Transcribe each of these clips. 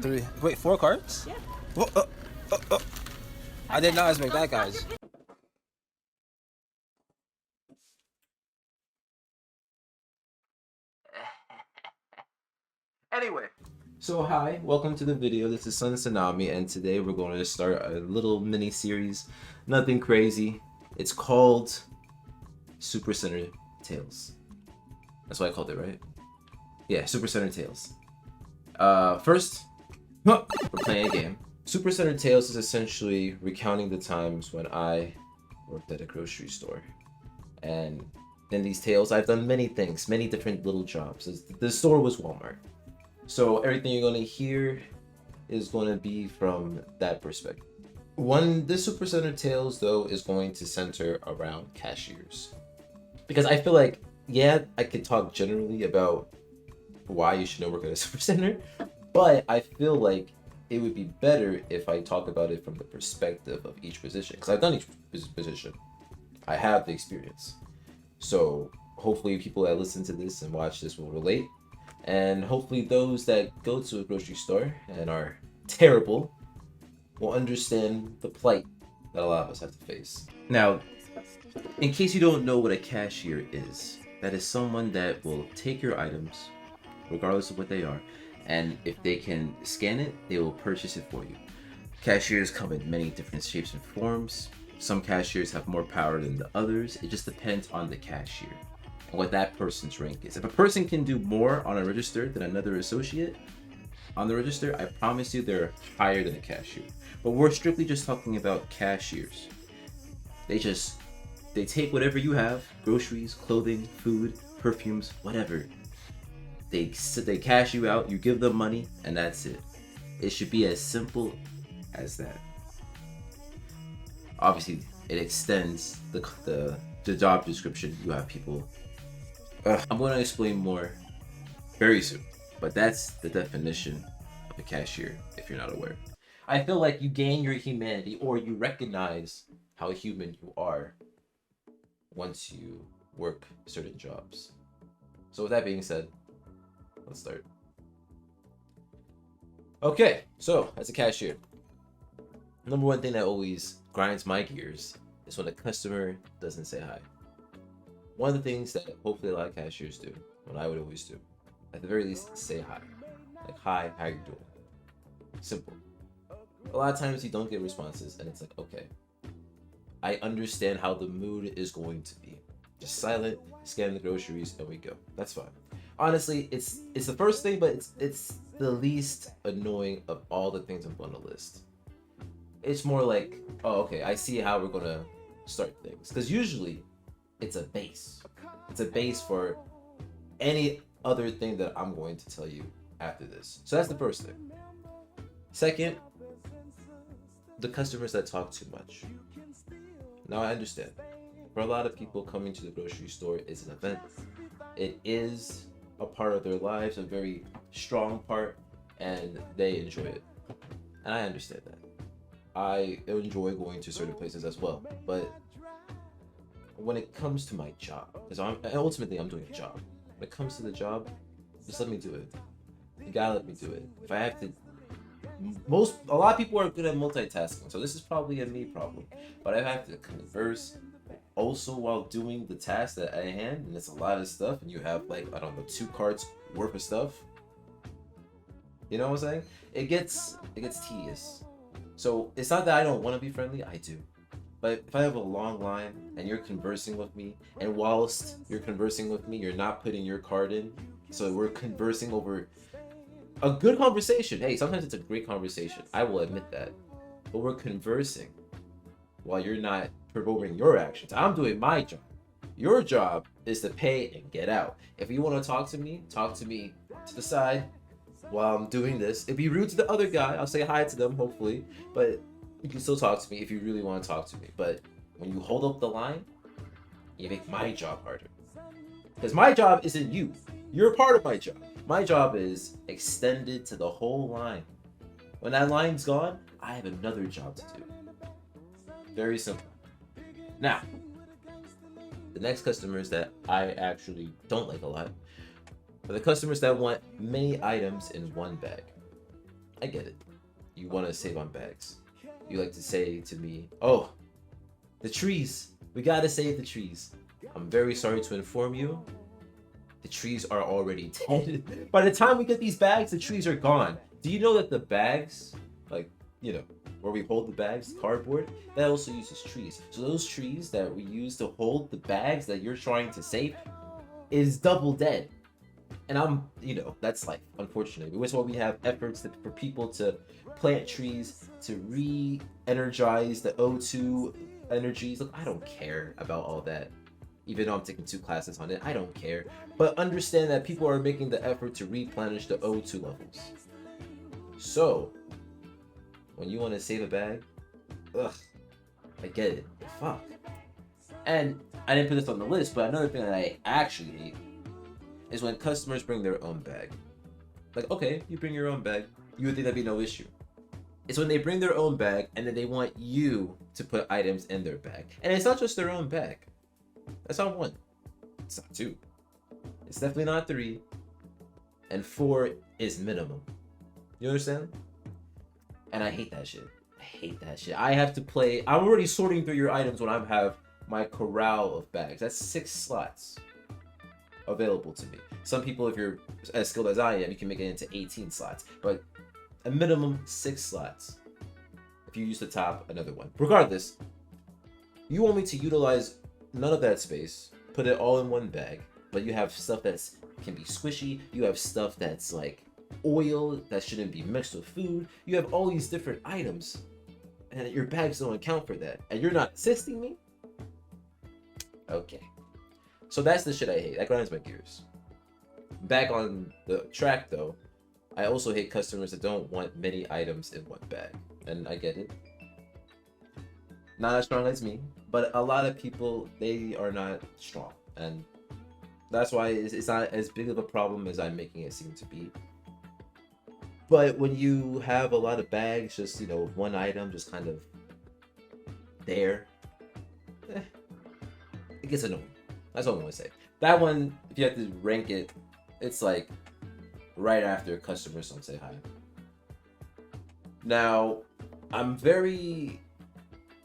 Three. Wait, 4 cards? Yeah. Whoa, I did not expect that, guys. Anyway. So hi, welcome to the video. This is Tsunami, and today we're going to start a little mini series. Nothing crazy. It's called Super Center Tales. That's what I called it, right? Yeah, Super Center Tales. First, we're playing a game. Super Center Tales is essentially recounting the times when I worked at a grocery store. And in these tales, I've done many things, many different little jobs. The store was Walmart. So everything you're going to hear is going to be from that perspective. This Super Center Tales, though, is going to center around cashiers. Because I feel like, yeah, I could talk generally about why you shouldn't work at a super center, but I feel like it would be better if I talk about it from the perspective of each position. Because I've done each position. I have the experience. So hopefully people that listen to this and watch this will relate. And hopefully those that go to a grocery store and are terrible will understand the plight that a lot of us have to face. Now, in case you don't know what a cashier is, that is someone that will take your items, regardless of what they are, and if they can scan it, they will purchase it for you. Cashiers come in many different shapes and forms. Some cashiers have more power than the others. It just depends on the cashier and what that person's rank is. If a person can do more on a register than another associate on the register, I promise you they're higher than a cashier. But we're strictly just talking about cashiers. They take whatever you have, groceries, clothing, food, perfumes, whatever. They cash you out, you give them money, and that's it. It should be as simple as that. Obviously, it extends the job description. You have people. I'm going to explain more very soon, but that's the definition of a cashier if you're not aware. I feel like you gain your humanity, or you recognize how human you are once you work certain jobs. So with that being said, let's start. Okay, so as a cashier, number one thing that always grinds my gears is when a customer doesn't say hi. One of the things that hopefully a lot of cashiers do, what I would always do, at the very least, say hi. Like, hi, how you doing? Simple. A lot of times you don't get responses, and it's like, okay, I understand how the mood is going to be. Just silent, scan the groceries, and we go. That's fine. Honestly, it's the first thing, but it's the least annoying of all the things I'm going to list. It's more like, oh, okay, I see how we're going to start things. Because usually, it's a base. It's a base for any other thing that I'm going to tell you after this. So that's the first thing. Second, the customers that talk too much. Now I understand. For a lot of people, coming to the grocery store is an event. It is a part of their lives, a very strong part, and they enjoy it. And I understand that. I enjoy going to certain places as well. But when it comes to my job, because ultimately I'm doing a job. When it comes to the job, just let me do it. You gotta let me do it. If I have to, a lot of people are good at multitasking, so this is probably a me problem. But I have to converse also while doing the task at hand, and it's a lot of stuff, and you have like, I don't know, 2 carts worth of stuff. You know what I'm saying? It gets tedious. So it's not that I don't want to be friendly, I do. But if I have a long line and you're conversing with me, and whilst you're conversing with me, you're not putting your card in, so we're conversing over a good conversation. Hey, sometimes it's a great conversation. I will admit that. But we're conversing while you're not performing your actions. I'm doing my job. Your job is to pay and get out. If you want to talk to me to the side while I'm doing this. It'd be rude to the other guy. I'll say hi to them, hopefully. But you can still talk to me if you really want to talk to me. But when you hold up the line, you make my job harder. Because my job isn't you. You're a part of my job. My job is extended to the whole line. When that line's gone, I have another job to do. Very simple. Now, the next customers that I actually don't like a lot For the customers that want many items in one bag, I get it. You want to save on bags. You like to say to me, oh, the trees. We gotta save the trees. I'm very sorry to inform you, the trees are already dead. By the time we get these bags, the trees are gone. Do you know that the bags, like, you know, where we hold the bags, cardboard, that also uses trees. So those trees that we use to hold the bags that you're trying to save is double dead. And that's life, unfortunately. Which is why we have efforts for people to plant trees, to re-energize the O2 energies. Look, I don't care about all that. Even though I'm taking 2 classes on it, I don't care. But understand that people are making the effort to replenish the O2 levels. So, when you want to save a bag, ugh, I get it. Fuck. And I didn't put this on the list, but another thing that I actually hate is when customers bring their own bag. Like, okay, you bring your own bag, you would think that'd be no issue. It's when they bring their own bag and then they want you to put items in their bag. And it's not just their own bag. That's not 1. It's not 2. It's definitely not 3. And 4 is minimum. You understand? And I hate that shit. I hate that shit. I have to play. I'm already sorting through your items when I have my corral of bags. That's 6 slots available to me. Some people, if you're as skilled as I am, you can make it into 18 slots. But a minimum 6 slots. If you use the top, another 1. Regardless, you want me to utilize none of that space, put it all in one bag, but you have stuff that's can be squishy, you have stuff that's like oil that shouldn't be mixed with food, you have all these different items, and your bags don't account for that, and you're not assisting me? Okay. So that's the shit I hate. That grinds my gears. Back on the track though, I also hate customers that don't want many items in one bag. And I get it. Not as strong as me, but a lot of people, they are not strong. And that's why it's not as big of a problem as I'm making it seem to be. But when you have a lot of bags, just, one item just kind of there, it gets annoying. That's all I'm gonna say. That one, if you have to rank it, it's like right after customers don't say hi. Now, I'm very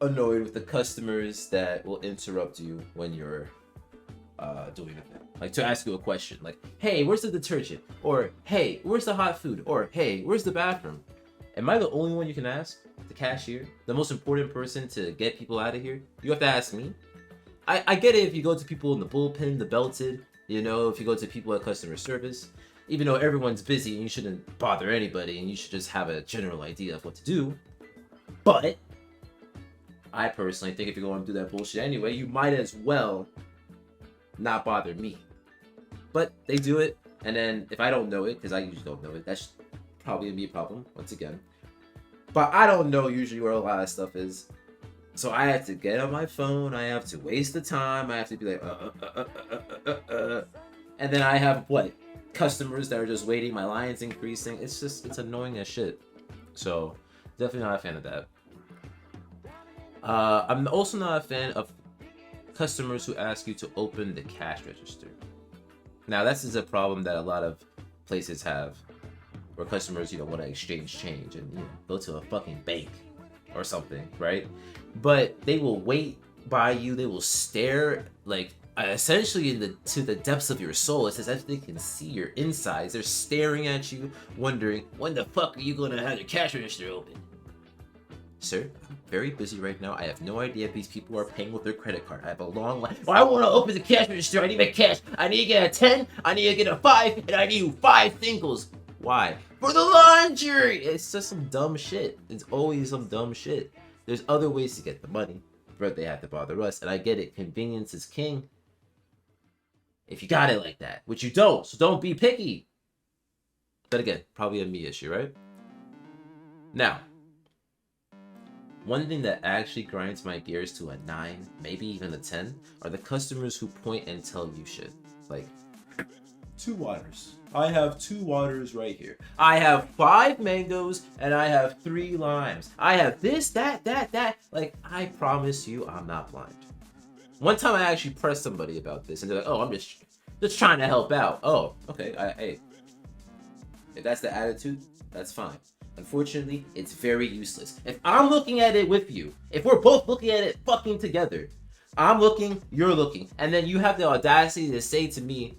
annoyed with the customers that will interrupt you when you're doing a thing. Like to ask you a question, like, hey, where's the detergent? Or, hey, where's the hot food? Or, hey, where's the bathroom? Am I the only one you can ask? The cashier? The most important person to get people out of here? You have to ask me? I get it if you go to people in the bullpen, the belted, if you go to people at customer service, even though everyone's busy and you shouldn't bother anybody and you should just have a general idea of what to do. But I personally think if you're going to do that bullshit anyway, you might as well not bother me. But they do it, and then if I don't know it, because I usually don't know it, that's probably me a problem, once again. But I don't know usually where a lot of stuff is. So I have to get on my phone, I have to waste the time, I have to be like, and then I have, customers that are just waiting, my line's increasing. It's annoying as shit. So, definitely not a fan of that. I'm also not a fan of customers who ask you to open the cash register. Now, this is a problem that a lot of places have, where customers, want to exchange change and, go to a fucking bank or something, right? But they will wait by you, they will stare, like, essentially to the depths of your soul. It's as if they can see your insides. They're staring at you, wondering, when the fuck are you going to have your cash register open? Sir, I'm very busy right now. I have no idea if these people are paying with their credit card. I have a long line. I want to open the cash register. I need my cash. I need to get a 10. I need to get a 5. And I need 5 singles. Why? For the laundry! It's just some dumb shit. It's always some dumb shit. There's other ways to get the money, but they have to bother us. And I get it. Convenience is king. If you got it like that, which you don't, so don't be picky. But again, probably a me issue, right? Now, one thing that actually grinds my gears to a 9, maybe even a 10, are the customers who point and tell you shit. Like, 2 waters. I have 2 waters right here. I have 5 mangoes and I have 3 limes. I have this, that. Like, I promise you, I'm not blind. One time I actually pressed somebody about this and they're like, oh, I'm just Just trying to help out. Oh, okay. Hey, if that's the attitude, that's fine. Unfortunately, it's very useless. If I'm looking at it with you, if we're both looking at it fucking together, I'm looking, you're looking, and then you have the audacity to say to me,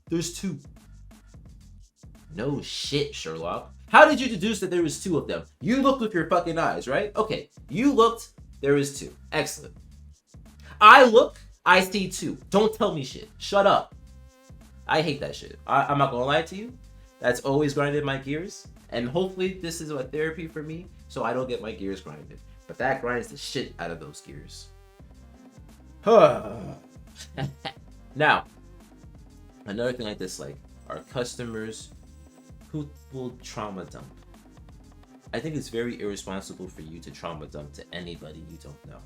there's two. No shit, Sherlock. How did you deduce that there was two of them? You looked with your fucking eyes, right? Okay, you looked, there is two. Excellent. I look, I see two. Don't tell me shit. Shut up. I hate that shit. I'm not gonna lie to you. That's always grinded my gears. And hopefully this is a therapy for me so I don't get my gears grinded. But that grinds the shit out of those gears. Now, another thing I dislike are customers who will trauma dump. I think it's very irresponsible for you to trauma dump to anybody you don't know.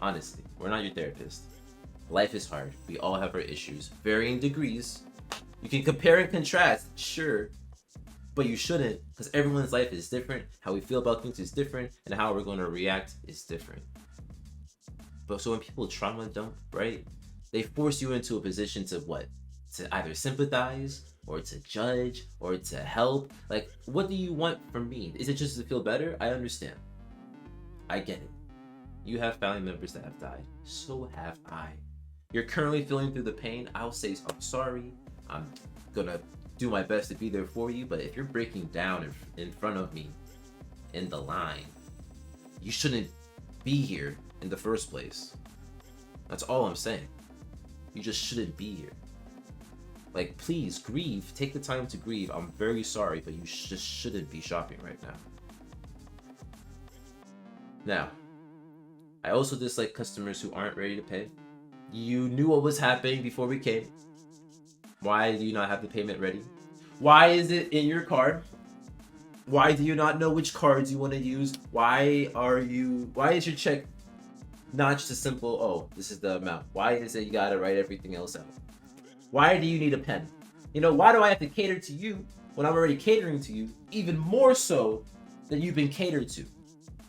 Honestly, we're not your therapist. Life is hard. We all have our issues, varying degrees. You can compare and contrast, sure, but you shouldn't, because everyone's life is different. How we feel about things is different, and how we're going to react is different. But so when people trauma dump, right, they force you into a position to what? To either sympathize, or to judge, or to help. Like, what do you want from me? Is it just to feel better? I understand. I get it. You have family members that have died. So have I. You're currently feeling through the pain. I'll say I'm sorry. I'm gonna do my best to be there for you. But if you're breaking down in front of me in the line, you shouldn't be here in the first place. That's all I'm saying. You just shouldn't be here. Like, please grieve. Take the time to grieve. I'm very sorry, but you just shouldn't be shopping right now. Now, I also dislike customers who aren't ready to pay. You knew what was happening before we came. Why do you not have the payment ready? Why is it in your card? Why do you not know which cards you want to use? Why is your check not just a simple, oh, this is the amount? Why is it you gotta write everything else out? Why do you need a pen? You know, why do I have to cater to you when I'm already catering to you, even more so than you've been catered to?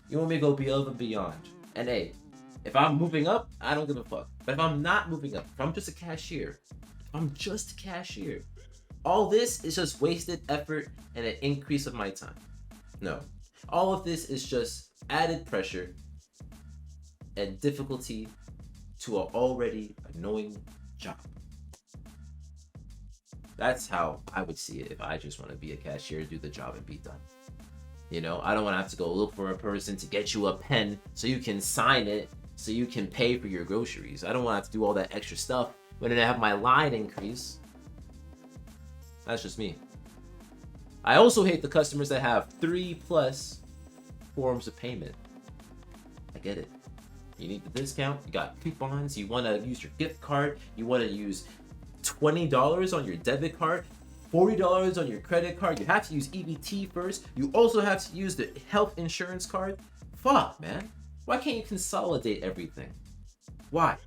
You want me to go above and beyond. And hey, if I'm moving up, I don't give a fuck. But if I'm not moving up, if I'm just a cashier, all this is just wasted effort and an increase of my time. No. All of this is just added pressure and difficulty to an already annoying job. That's how I would see it if I just want to be a cashier, do the job, and be done. You know, I don't want to have to go look for a person to get you a pen so you can sign it, so you can pay for your groceries. I don't want to have to do all that extra stuff when I have my line increase. That's just me. I also hate the customers that have 3+ forms of payment. I get it. You need the discount, you got coupons, you want to use your gift card, you want to use $20 on your debit card, $40 on your credit card. You have to use EBT first. You also have to use the health insurance card. Fuck, man. Why can't you consolidate everything? Why?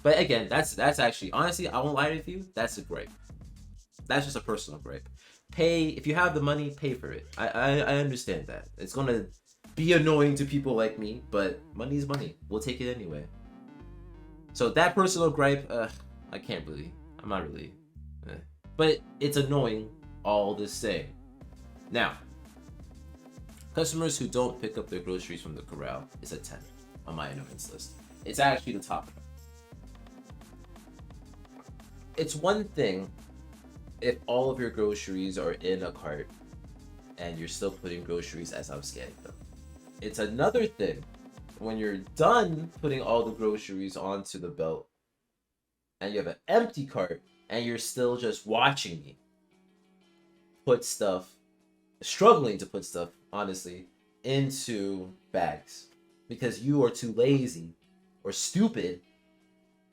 But again, that's actually, honestly, I won't lie with you, that's a gripe. That's just a personal gripe. Pay, if you have the money, pay for it. I understand that. It's gonna be annoying to people like me, but money is money. We'll take it anyway. So that personal gripe, I'm not really. But it's annoying all the same. Now, customers who don't pick up their groceries from the corral is a 10 on my annoyance list. It's actually the top. It's one thing if all of your groceries are in a cart and you're still putting groceries as I'm scanning them. It's another thing when you're done putting all the groceries onto the belt and you have an empty cart and you're still just watching me struggling to put stuff, honestly, into bags because you are too lazy or stupid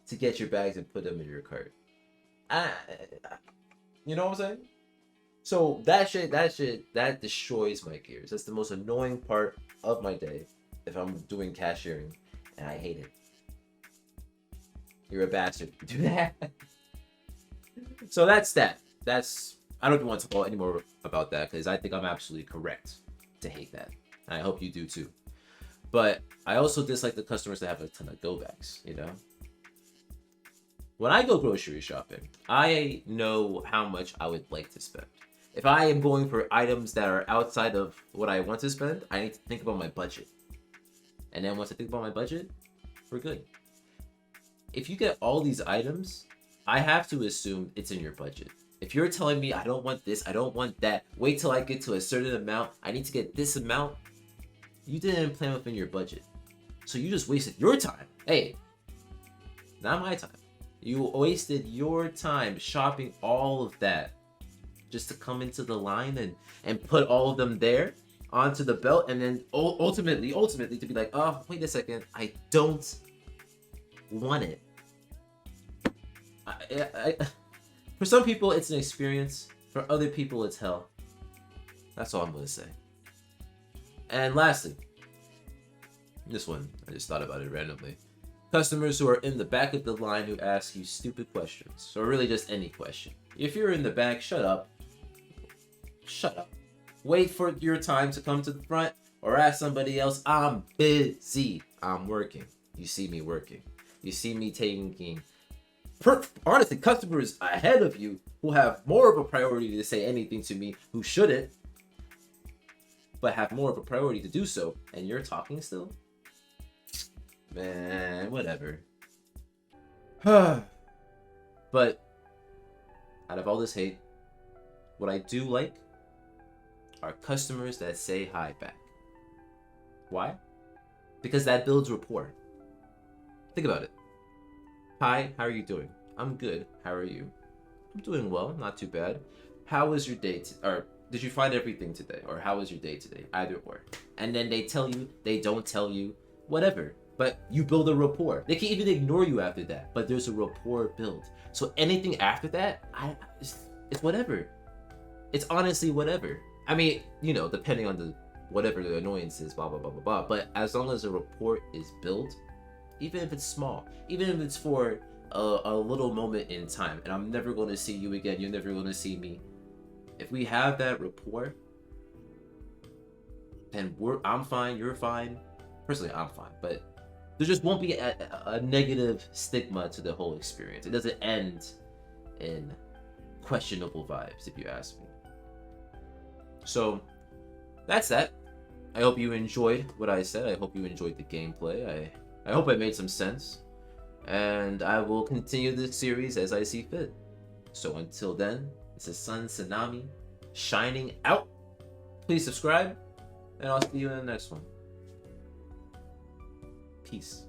to get your bags and put them in your cart. You know what I'm saying? So that destroys my gears. That's the most annoying part of my day if I'm doing cashiering, and I hate it. You're a bastard if you do that. So that's that. I don't want to talk any more about that because I think I'm absolutely correct to hate that. And I hope you do too. But I also dislike the customers that have a ton of go backs, you know? When I go grocery shopping, I know how much I would like to spend. If I am going for items that are outside of what I want to spend, I need to think about my budget. And then once I think about my budget, we're good. If you get all these items, I have to assume it's in your budget. If you're telling me I don't want this, I don't want that, wait till I get to a certain amount, I need to get this amount, you didn't plan within your budget. So you just wasted your time. Hey, not my time. You wasted your time shopping all of that just to come into the line and put all of them there onto the belt, and then ultimately to be like, oh, wait a second, I don't want it. For some people, it's an experience. For other people, it's hell. That's all I'm going to say. And lastly, this one, I just thought about it randomly. Customers who are in the back of the line who ask you stupid questions, or really just any question. If you're in the back, shut up. Shut up. Wait for your time to come to the front, or ask somebody else. I'm busy. I'm working. You see me working. You see me taking... honestly, customers ahead of you who have more of a priority to say anything to me who shouldn't, but have more of a priority to do so, and you're talking still? Man, whatever. But out of all this hate, what I do like are customers that say hi back. Why? Because that builds rapport. Think about it. Hi, how are you doing? I'm good. How are you? I'm doing well, not too bad. How was your day? Or did you find everything today? Or how was your day today? Either or. And then they tell you, they don't tell you, whatever. But you build a rapport. They can even ignore you after that, but there's a rapport built. So anything after that, it's whatever. It's honestly whatever. I mean, you know, depending on whatever the annoyance is, blah, blah, blah, blah, blah. But as long as a rapport is built, even if it's small, even if it's for a little moment in time, and I'm never going to see you again, you're never going to see me. If we have that rapport, then I'm fine, you're fine. Personally, I'm fine, but there just won't be a negative stigma to the whole experience. It doesn't end in questionable vibes, if you ask me. So that's that. I hope you enjoyed what I said. I hope you enjoyed the gameplay. I hope it made some sense. And I will continue this series as I see fit. So until then, this is Tsunami shining out. Please subscribe, and I'll see you in the next one. Peace.